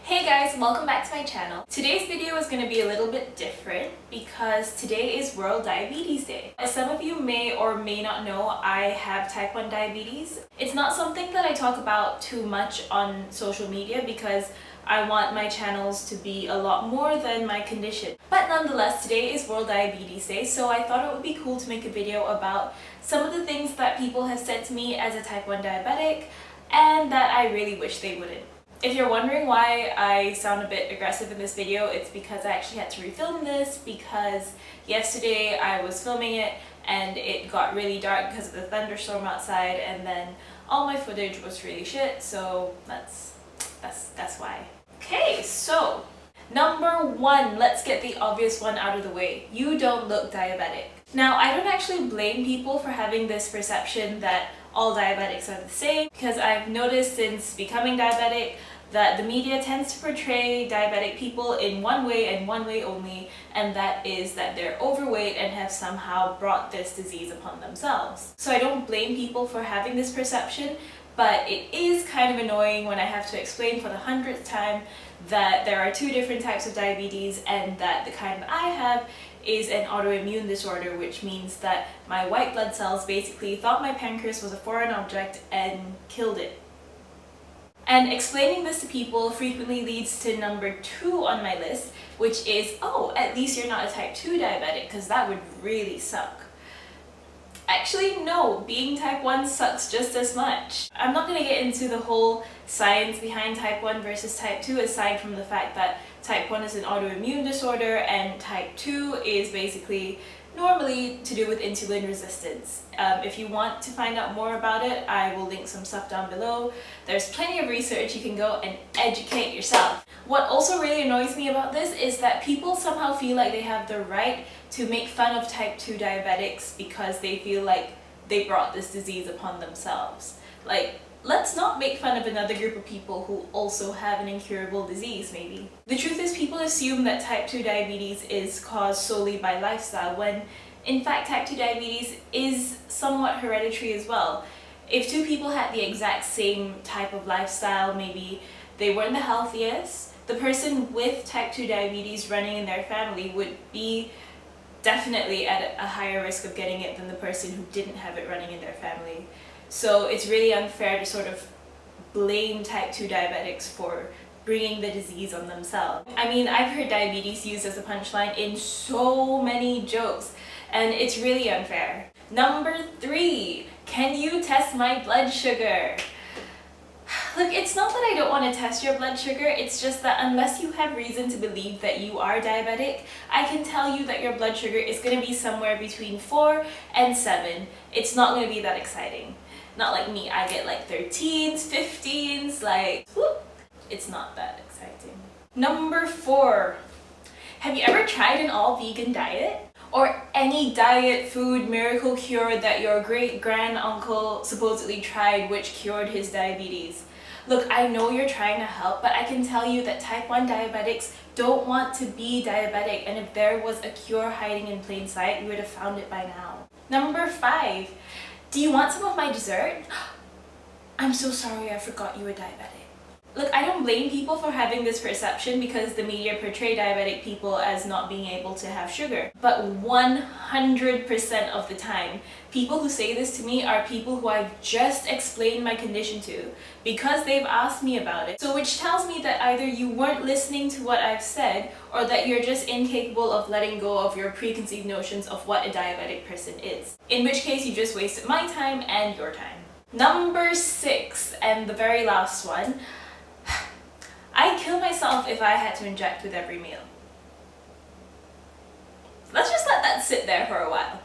Hey guys, welcome back to my channel. Today's video is going to be a little bit different because today is World Diabetes Day. As some of you may or may not know, I have type 1 diabetes. It's not something that I talk about too much on social media because I want my channels to be a lot more than my condition. But nonetheless, today is World Diabetes Day, so I thought it would be cool to make a video about some of the things that people have said to me as a type 1 diabetic and that I really wish they wouldn't. If you're wondering why I sound a bit aggressive in this video, it's because I actually had to refilm this because yesterday I was filming it and it got really dark because of the thunderstorm outside, and then all my footage was really shit, so that's why. Okay, so number one, let's get the obvious one out of the way. You don't look diabetic. Now, I don't actually blame people for having this perception that all diabetics are the same, because I've noticed since becoming diabetic that the media tends to portray diabetic people in one way and one way only, and that is that they're overweight and have somehow brought this disease upon themselves. So I don't blame people for having this perception, but it is kind of annoying when I have to explain for the 100th time that there are two different types of diabetes and that the kind that I have is an autoimmune disorder, which means that my white blood cells basically thought my pancreas was a foreign object and killed it. And explaining this to people frequently leads to number 2 on my list, which is, oh, at least you're not a type 2 diabetic, because that would really suck. Actually, no, being type 1 sucks just as much. I'm not going to get into the whole science behind type 1 versus type 2, aside from the fact that type 1 is an autoimmune disorder and type 2 is basically normally to do with insulin resistance. If you want to find out more about it, I will link some stuff down below. There's plenty of research, you can go and educate yourself. What also really annoys me about this is that people somehow feel like they have the right to make fun of type 2 diabetics because they feel like they brought this disease upon themselves. Like, let's not make fun of another group of people who also have an incurable disease, maybe. The truth is, people assume that type 2 diabetes is caused solely by lifestyle, when in fact type 2 diabetes is somewhat hereditary as well. If two people had the exact same type of lifestyle, maybe they weren't the healthiest, the person with type 2 diabetes running in their family would be definitely at a higher risk of getting it than the person who didn't have it running in their family. So it's really unfair to sort of blame type 2 diabetics for bringing the disease on themselves. I mean, I've heard diabetes used as a punchline in so many jokes, and it's really unfair. Number 3, can you test my blood sugar? Look, it's not that I don't want to test your blood sugar, it's just that unless you have reason to believe that you are diabetic, I can tell you that your blood sugar is going to be somewhere between 4 and 7. It's not going to be that exciting. Not like me, I get like 13s, 15s, like, whoop, it's not that exciting. Number 4, have you ever tried an all-vegan diet? Or any diet food miracle cure that your great-grand-uncle supposedly tried which cured his diabetes? Look, I know you're trying to help, but I can tell you that type 1 diabetics don't want to be diabetic, and if there was a cure hiding in plain sight, you would have found it by now. Number 5, do you want some of my dessert? I'm so sorry, I forgot you were diabetic. Look, I don't blame people for having this perception because the media portray diabetic people as not being able to have sugar. But 100% of the time, people who say this to me are people who I've just explained my condition to because they've asked me about it. So which tells me that either you weren't listening to what I've said or that you're just incapable of letting go of your preconceived notions of what a diabetic person is. In which case, you just wasted my time and your time. Number 6, and the very last one, I'd kill myself if I had to inject with every meal. Let's just let that sit there for a while.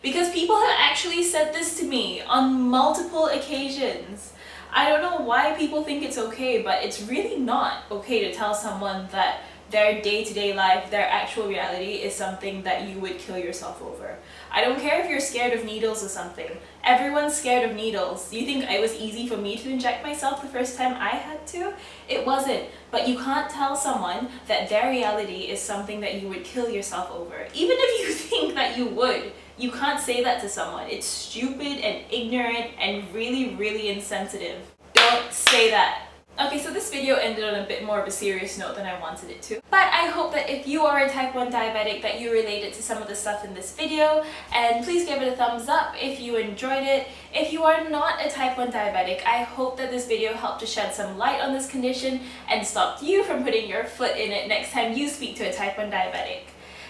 Because people have actually said this to me on multiple occasions. I don't know why people think it's okay, but it's really not okay to tell someone that their day-to-day life, their actual reality is something that you would kill yourself over. I don't care if you're scared of needles or something. Everyone's scared of needles. You think it was easy for me to inject myself the first time I had to? It wasn't. But you can't tell someone that their reality is something that you would kill yourself over. Even if you think that you would, you can't say that to someone. It's stupid and ignorant and really, really insensitive. Don't say that. Okay, so this video ended on a bit more of a serious note than I wanted it to. But I hope that if you are a type 1 diabetic that you related to some of the stuff in this video, and please give it a thumbs up if you enjoyed it. If you are not a type 1 diabetic, I hope that this video helped to shed some light on this condition and stopped you from putting your foot in it next time you speak to a type 1 diabetic.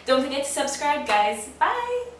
Don't forget to subscribe, guys. Bye!